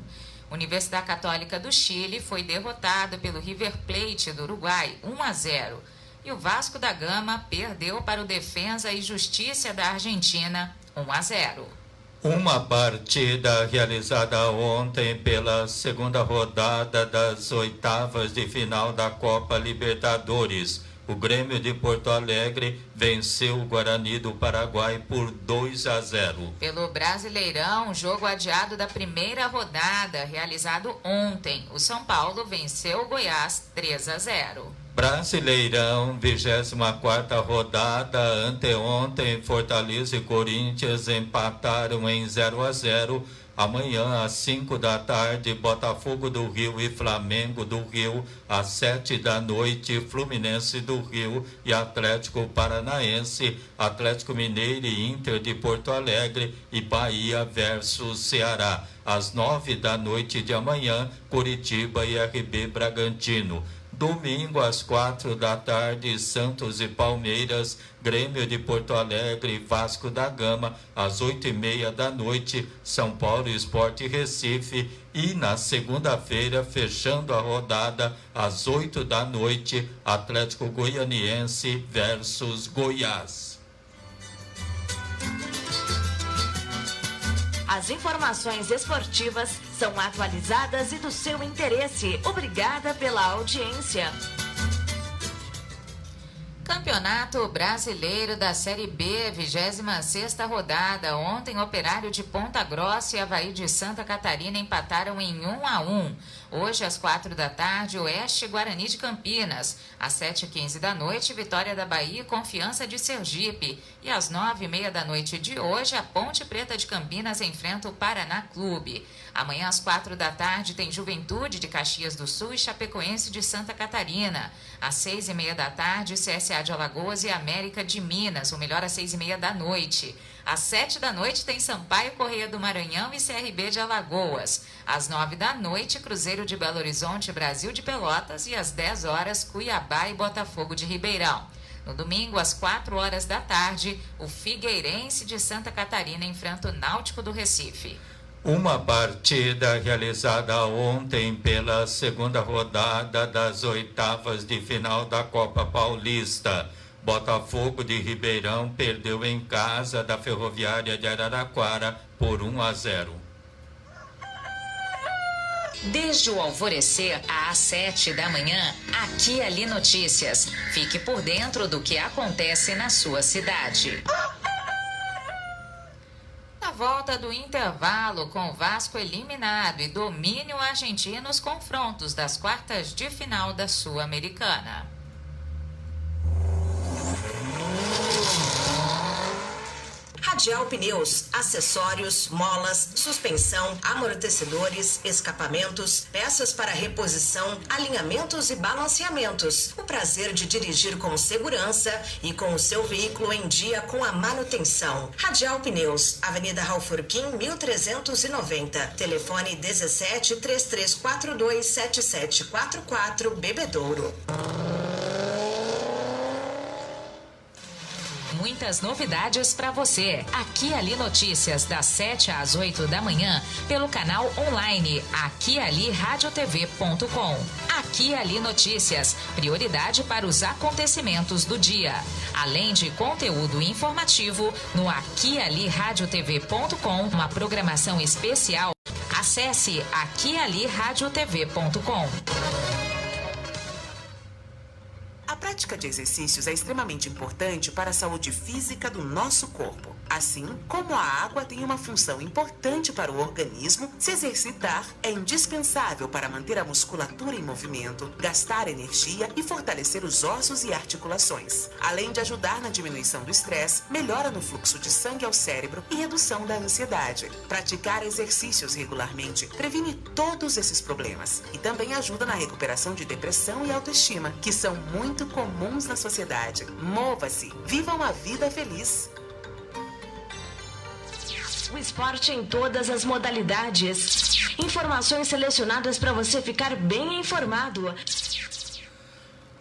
Universidade Católica do Chile foi derrotado pelo River Plate do Uruguai 1-0. E o Vasco da Gama perdeu para o Defensa e Justiça da Argentina 1-0. Uma partida realizada ontem pela segunda rodada das oitavas de final da Copa Libertadores. O Grêmio de Porto Alegre venceu o Guarani do Paraguai por 2-0. Pelo Brasileirão, jogo adiado da primeira rodada, realizado ontem. O São Paulo venceu o Goiás 3-0. Brasileirão, 24ª rodada. Anteontem, Fortaleza e Corinthians empataram em 0-0. Amanhã, às 5 da tarde, Botafogo do Rio e Flamengo do Rio. Às 7 da noite, Fluminense do Rio e Atlético Paranaense. Atlético Mineiro e Inter de Porto Alegre e Bahia versus Ceará. Às 9 da noite de amanhã, Curitiba e RB Bragantino. Domingo, às 4 da tarde, Santos e Palmeiras, Grêmio de Porto Alegre e Vasco da Gama. Às 8h30 da noite, São Paulo Sport e Recife. E na segunda-feira, fechando a rodada, às 8 da noite, Atlético Goianiense versus Goiás. As informações esportivas são atualizadas e do seu interesse. Obrigada pela audiência. Campeonato Brasileiro da Série B, 26ª rodada. Ontem, Operário de Ponta Grossa e Avaí de Santa Catarina empataram em 1-1. Hoje, às 4 da tarde, Oeste e Guarani de Campinas. Às 7h15 da noite, Vitória da Bahia e Confiança de Sergipe. E às 9h30 da noite de hoje, a Ponte Preta de Campinas enfrenta o Paraná Clube. Amanhã, às 4 da tarde, tem Juventude de Caxias do Sul e Chapecoense de Santa Catarina. Às 6h30 da tarde, CSA de Alagoas e América de Minas, o melhor às 6h30 da noite. Às 7 da noite tem Sampaio Corrêa do Maranhão e CRB de Alagoas. Às 9 da noite, Cruzeiro de Belo Horizonte, Brasil de Pelotas. E às 10 horas, Cuiabá e Botafogo de Ribeirão. No domingo, às 4 horas da tarde, o Figueirense de Santa Catarina enfrenta o Náutico do Recife. Uma partida realizada ontem pela segunda rodada das oitavas de final da Copa Paulista. Botafogo de Ribeirão perdeu em casa da Ferroviária de Araraquara por 1-0. Desde o alvorecer às 7 da manhã, Aqui e Ali Notícias. Fique por dentro do que acontece na sua cidade. Na volta do intervalo, com o Vasco eliminado e domínio argentino, os confrontos das quartas de final da Sul-Americana. Radial Pneus, acessórios, molas, suspensão, amortecedores, escapamentos, peças para reposição, alinhamentos e balanceamentos. O prazer de dirigir com segurança e com o seu veículo em dia com a manutenção. Radial Pneus, Avenida Raufurquim, 1390. Telefone 17 3342 7744, Bebedouro. Muitas novidades para você. Aqui e Ali Notícias, das 7 às 8 da manhã, pelo canal online aquialiradiotv.com. Aqui e Ali Notícias, prioridade para os acontecimentos do dia. Além de conteúdo informativo, no aquialiradiotv.com, uma programação especial. Acesse aquialiradiotv.com. A prática de exercícios é extremamente importante para a saúde física do nosso corpo. Assim como a água tem uma função importante para o organismo, se exercitar é indispensável para manter a musculatura em movimento, gastar energia e fortalecer os ossos e articulações. Além de ajudar na diminuição do estresse, melhora no fluxo de sangue ao cérebro e redução da ansiedade. Praticar exercícios regularmente previne todos esses problemas e também ajuda na recuperação de depressão e autoestima, que são muito comuns na sociedade. Mova-se, viva uma vida feliz. O esporte em todas as modalidades. Informações selecionadas para você ficar bem informado.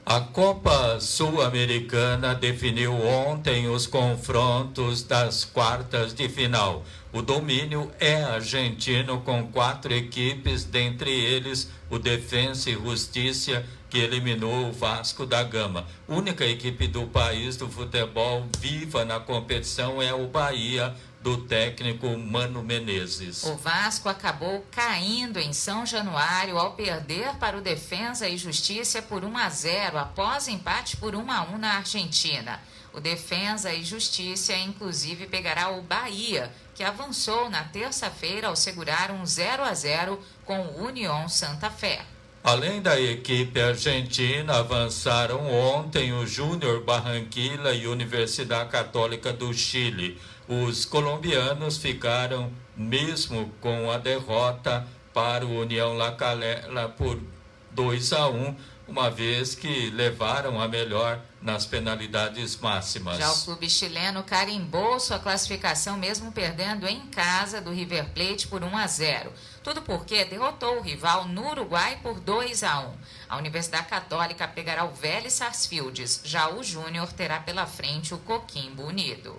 A Copa Sul-Americana definiu ontem os confrontos das quartas de final. O domínio é argentino com 4 equipes, dentre eles o Defensa e Justiça, que eliminou o Vasco da Gama. Única equipe do país do futebol viva na competição é o Bahia, do técnico Mano Menezes. O Vasco acabou caindo em São Januário ao perder para o Defensa e Justiça por 1-0, após empate por 1-1 na Argentina. O Defensa e Justiça, inclusive, pegará o Bahia, que avançou na terça-feira ao segurar um 0-0 com o União Santa Fé. Além da equipe argentina, avançaram ontem o Júnior Barranquilla e Universidade Católica do Chile. Os colombianos ficaram, mesmo com a derrota, para o União La Calera por 2-1, uma vez que levaram a melhor nas penalidades máximas. Já o clube chileno carimbou sua classificação mesmo perdendo em casa do River Plate por 1-0. Tudo porque derrotou o rival no Uruguai por 2-1. A Universidade Católica pegará o Vélez Sarsfields. Já o Júnior terá pela frente o Coquimbo Unido.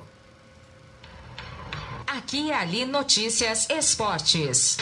Aqui e ali Notícias Esportes.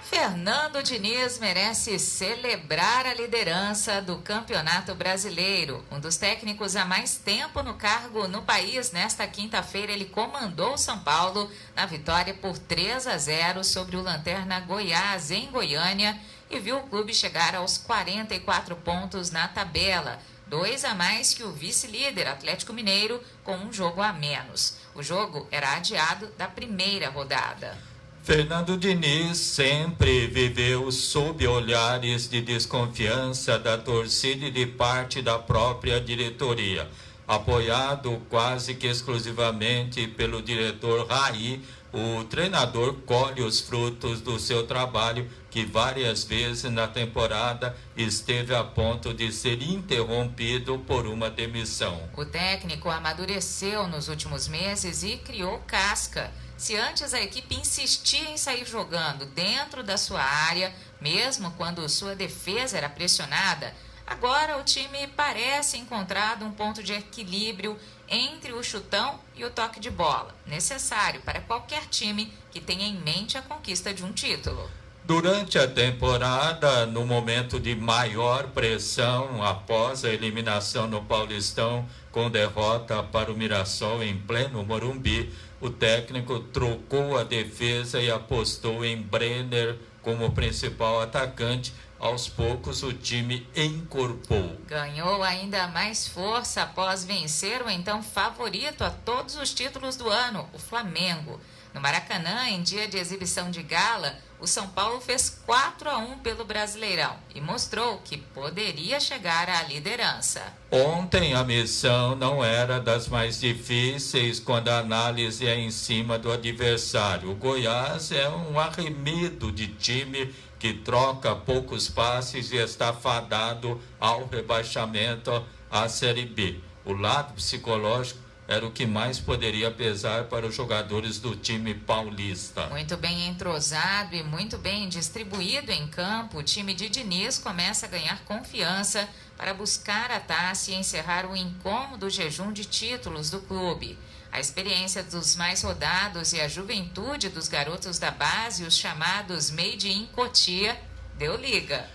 Fernando Diniz merece celebrar a liderança do Campeonato Brasileiro. Um dos técnicos há mais tempo no cargo no país, nesta quinta-feira ele comandou o São Paulo na vitória por 3-0 sobre o Lanterna Goiás em Goiânia e viu o clube chegar aos 44 pontos na tabela, 2 a mais que o vice-líder Atlético Mineiro com um jogo a menos. O jogo era adiado da primeira rodada. Fernando Diniz sempre viveu sob olhares de desconfiança da torcida e de parte da própria diretoria. Apoiado quase que exclusivamente pelo diretor Raí, o treinador colhe os frutos do seu trabalho, que várias vezes na temporada esteve a ponto de ser interrompido por uma demissão. O técnico amadureceu nos últimos meses e criou casca. Se antes a equipe insistia em sair jogando dentro da sua área, mesmo quando sua defesa era pressionada, agora o time parece encontrado um ponto de equilíbrio entre o chutão e o toque de bola, necessário para qualquer time que tenha em mente a conquista de um título. Durante a temporada, no momento de maior pressão, após a eliminação no Paulistão, com derrota para o Mirassol em pleno Morumbi, o técnico trocou a defesa e apostou em Brenner como principal atacante. Aos poucos, o time encorpou. Ganhou ainda mais força após vencer o então favorito a todos os títulos do ano, o Flamengo. No Maracanã, em dia de exibição de gala, o São Paulo fez 4-1 pelo Brasileirão e mostrou que poderia chegar à liderança. Ontem a missão não era das mais difíceis quando a análise é em cima do adversário. O Goiás é um arremedo de time que troca poucos passes e está fadado ao rebaixamento à Série B. O lado psicológico era o que mais poderia pesar para os jogadores do time paulista. Muito bem entrosado e muito bem distribuído em campo, o time de Diniz começa a ganhar confiança para buscar a taça e encerrar o incômodo jejum de títulos do clube. A experiência dos mais rodados e a juventude dos garotos da base, os chamados Made in Cotia, deu liga.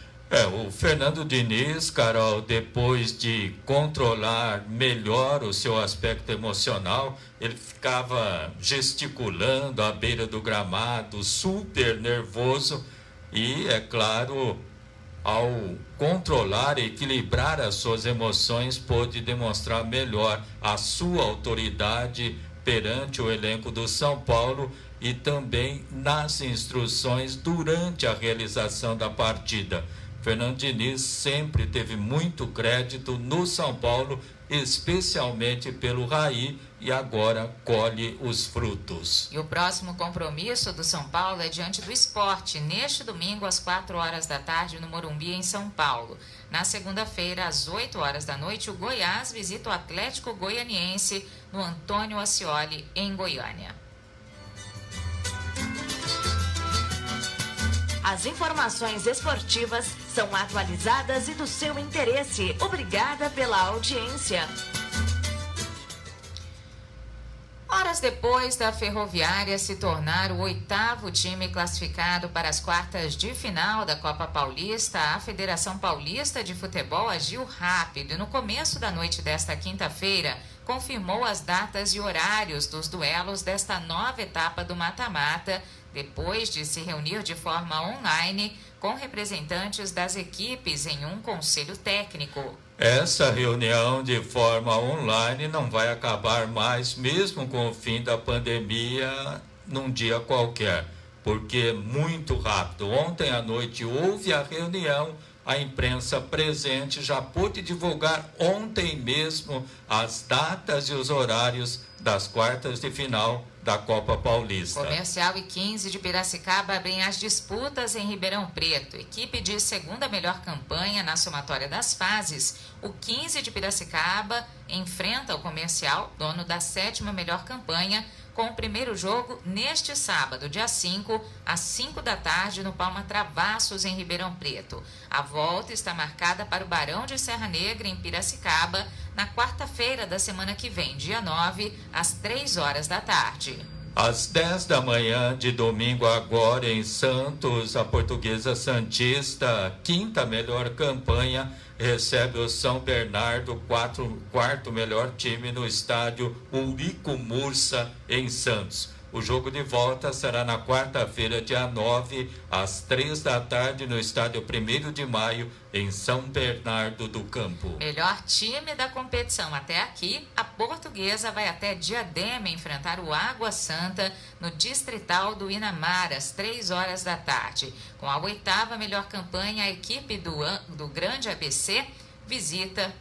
O Fernando Diniz, Carol, depois de controlar melhor o seu aspecto emocional, ele ficava gesticulando à beira do gramado, super nervoso e, é claro, ao controlar e equilibrar as suas emoções, pôde demonstrar melhor a sua autoridade perante o elenco do São Paulo e também nas instruções durante a realização da partida. Fernando Diniz sempre teve muito crédito no São Paulo, especialmente pelo Raí, e agora colhe os frutos. E o próximo compromisso do São Paulo é diante do Sport, neste domingo às 4 horas da tarde no Morumbi, em São Paulo. Na segunda-feira, às 8 horas da noite, o Goiás visita o Atlético Goianiense no Antônio Ascioli, em Goiânia. As informações esportivas são atualizadas e do seu interesse. Obrigada pela audiência. Horas depois da Ferroviária se tornar o 8º time classificado para as quartas de final da Copa Paulista, a Federação Paulista de Futebol agiu rápido e no começo da noite desta quinta-feira confirmou as datas e horários dos duelos desta nova etapa do mata-mata, depois de se reunir de forma online com representantes das equipes em um conselho técnico. Essa reunião de forma online não vai acabar mais, mesmo com o fim da pandemia, num dia qualquer. porque muito rápido. Ontem à noite houve a reunião, a imprensa presente já pôde divulgar ontem mesmo as datas e os horários das quartas de final da Copa Paulista. Comercial e 15 de Piracicaba abrem as disputas em Ribeirão Preto. Equipe de segunda melhor campanha na somatória das fases. O 15 de Piracicaba enfrenta o Comercial, dono da 7ª melhor campanha, com o primeiro jogo neste sábado, dia 5, às 5 da tarde, no Palma Travassos, em Ribeirão Preto. A volta está marcada para o Barão de Serra Negra, em Piracicaba, na quarta-feira da semana que vem, dia 9, às 3 horas da tarde. Às 10 da manhã de domingo agora em Santos, a Portuguesa Santista, 5ª melhor campanha, recebe o São Bernardo, 4º melhor time no estádio Ulrico Mursa, em Santos. O jogo de volta será na quarta-feira, dia 9, às 3 da tarde, no estádio 1º de Maio, em São Bernardo do Campo. Melhor time da competição até aqui, a Portuguesa vai até Diadema enfrentar o Água Santa no Distrital do Inamar, às 3 horas da tarde. Com a 8ª melhor campanha, a equipe do Grande ABC visita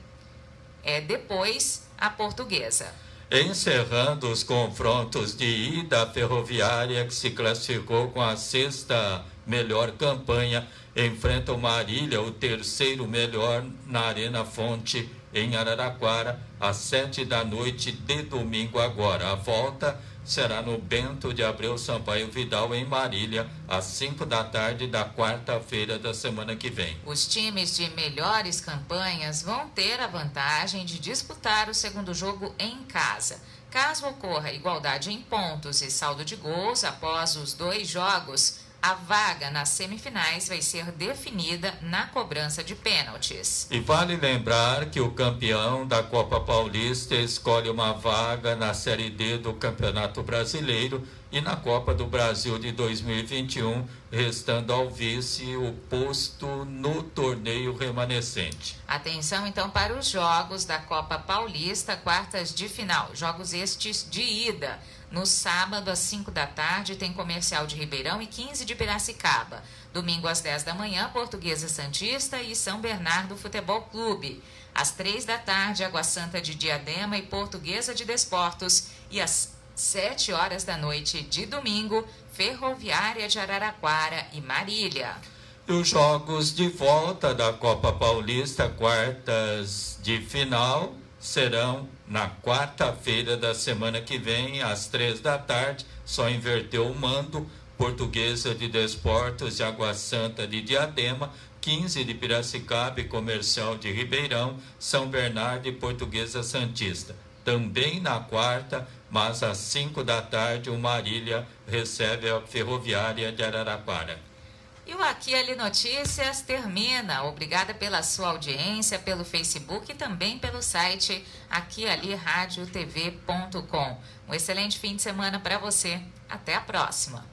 depois a Portuguesa. Encerrando os confrontos de ida, a Ferroviária, que se classificou com a 6ª melhor campanha, enfrenta o Marília, o 3º melhor, na Arena Fonte, em Araraquara, às 7 da noite de domingo agora. A volta será no Bento de Abreu Sampaio Vidal, em Marília, às 5 da tarde da quarta-feira da semana que vem. Os times de melhores campanhas vão ter a vantagem de disputar o segundo jogo em casa. Caso ocorra igualdade em pontos e saldo de gols após os 2 jogos, a vaga nas semifinais vai ser definida na cobrança de pênaltis. E vale lembrar que o campeão da Copa Paulista escolhe uma vaga na Série D do Campeonato Brasileiro e na Copa do Brasil de 2021, restando ao vice o posto no torneio remanescente. Atenção então para os jogos da Copa Paulista, quartas de final. Jogos estes de ida. No sábado, às 5 da tarde, tem Comercial de Ribeirão e 15 de Piracicaba. Domingo, às 10 da manhã, Portuguesa Santista e São Bernardo Futebol Clube. Às 3 da tarde, Água Santa de Diadema e Portuguesa de Desportos. E às 7 horas da noite de domingo, Ferroviária de Araraquara e Marília. E os jogos de volta da Copa Paulista, quartas de final, serão na quarta-feira da semana que vem, às 3 da tarde, só inverteu o mando, Portuguesa de Desportos e Água Santa de Diadema, 15 de Piracicaba e Comercial de Ribeirão, São Bernardo e Portuguesa Santista. Também na quarta, mas às 5 da tarde, o Marília recebe a Ferroviária de Araraquara. E o Aqui Ali Notícias termina. Obrigada pela sua audiência, pelo Facebook e também pelo site aquialiradiotv.com. Um excelente fim de semana para você. Até a próxima.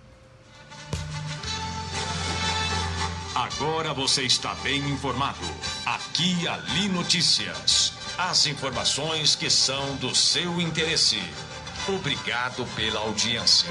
Agora você está bem informado. Aqui Ali Notícias. As informações que são do seu interesse. Obrigado pela audiência.